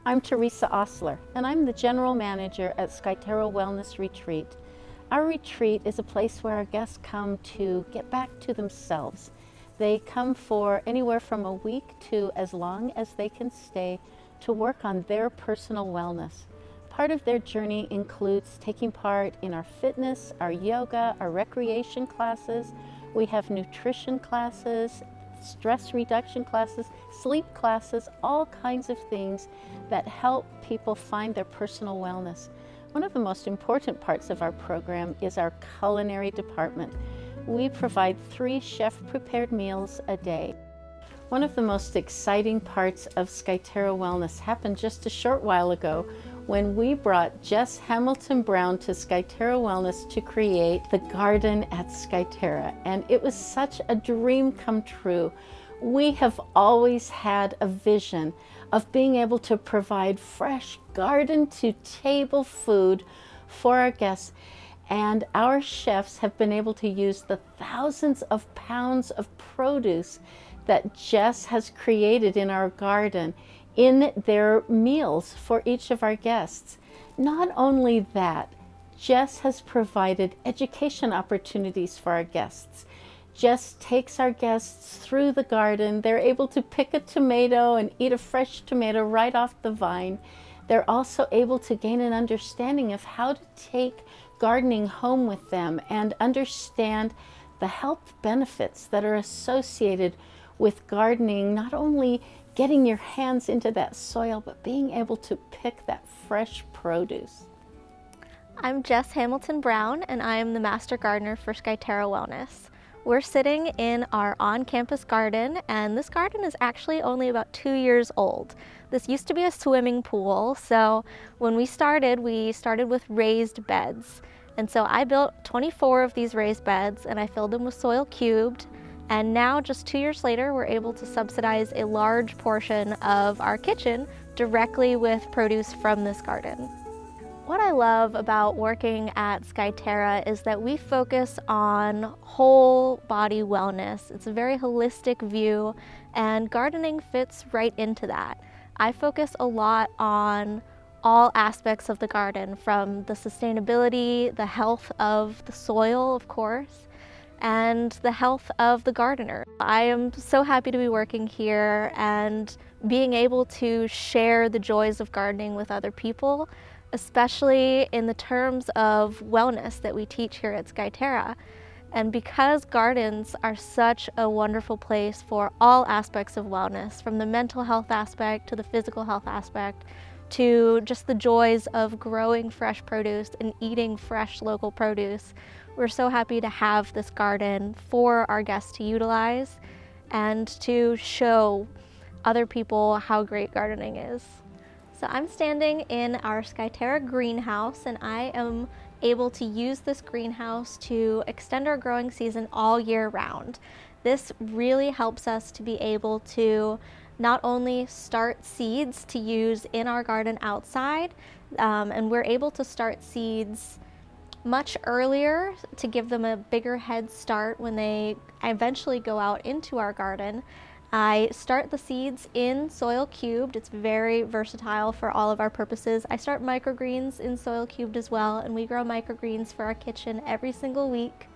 I'm Teresa Osler, and I'm the General Manager at Skyterra Wellness Retreat. Our retreat is a place where our guests come to get back to themselves. They come for anywhere from a week to as long as they can stay to work on their personal wellness. Part of their journey includes taking part in our fitness, our yoga, our recreation classes. We have nutrition classes, stress reduction classes, sleep classes, all kinds of things that help people find their personal wellness. One of the most important parts of our program is our culinary department. We provide 3 chef-prepared meals a day. One of the most exciting parts of Skyterra Wellness happened just a short while ago when we brought Jess Hamilton-Brown to Skyterra Wellness to create the garden at Skyterra, and it was such a dream come true. We have always had a vision of being able to provide fresh garden-to-table food for our guests, and our chefs have been able to use the thousands of pounds of produce that Jess has created in our garden in their meals for each of our guests. Not only that, Jess has provided education opportunities for our guests. Jess takes our guests through the garden. They're able to pick a tomato and eat a fresh tomato right off the vine. They're also able to gain an understanding of how to take gardening home with them and understand the health benefits that are associated with gardening, not only getting your hands into that soil, but being able to pick that fresh produce. I'm Jess Hamilton-Brown, and I am the Master Gardener for Skyterra Wellness. We're sitting in our on-campus garden, and this garden is actually only about 2 years old. This used to be a swimming pool, so when we started with raised beds. And so I built 24 of these raised beds, and I filled them with Soil3. And now, just 2 years later, we're able to subsidize a large portion of our kitchen directly with produce from this garden. What I love about working at Skyterra is that we focus on whole body wellness. It's a very holistic view, and gardening fits right into that. I focus a lot on all aspects of the garden, from the sustainability, the health of the soil, of course, and the health of the gardener. I am so happy to be working here and being able to share the joys of gardening with other people, especially in the terms of wellness that we teach here at Skyterra. And because gardens are such a wonderful place for all aspects of wellness, from the mental health aspect to the physical health aspect, to just the joys of growing fresh produce and eating fresh local produce, we're so happy to have this garden for our guests to utilize and to show other people how great gardening is. So I'm standing in our Skyterra greenhouse, and I am able to use this greenhouse to extend our growing season all year round. This really helps us to be able to not only start seeds to use in our garden outside, and we're able to start seeds much earlier to give them a bigger head start when they eventually go out into our garden. I start the seeds in Soil3. It's very versatile for all of our purposes. I start microgreens in Soil3 as well, and we grow microgreens for our kitchen every single week.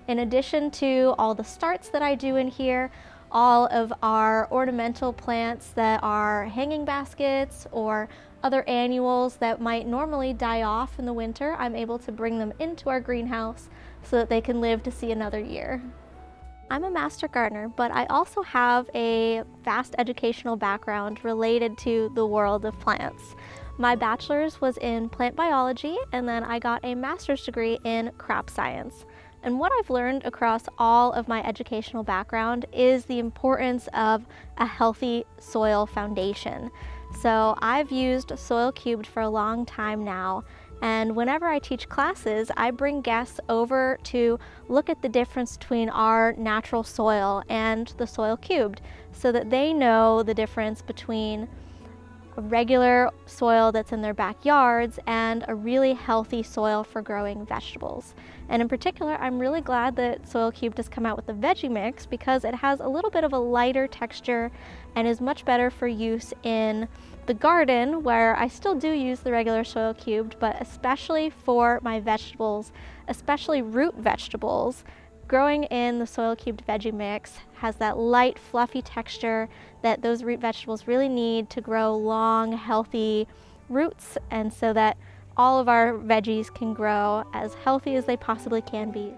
In addition to all the starts that I do in here, all of our ornamental plants that are hanging baskets or other annuals that might normally die off in the winter, I'm able to bring them into our greenhouse so that they can live to see another year. I'm a master gardener, but I also have a vast educational background related to the world of plants. My bachelor's was in plant biology, and then I got a master's degree in crop science. And what I've learned across all of my educational background is the importance of a healthy soil foundation. So I've used Soil3 for a long time now, and whenever I teach classes, I bring guests over to look at the difference between our natural soil and the Soil3 so that they know the difference between a regular soil that's in their backyards and a really healthy soil for growing vegetables. And in particular, I'm really glad that Soil³ has come out with the Veggie mix because it has a little bit of a lighter texture and is much better for use in the garden, where I still do use the regular Soil³, but especially for my vegetables, especially root vegetables, growing in the Soil³ Veggie mix has that light, fluffy texture that those root vegetables really need to grow long, healthy roots, and so that all of our veggies can grow as healthy as they possibly can be.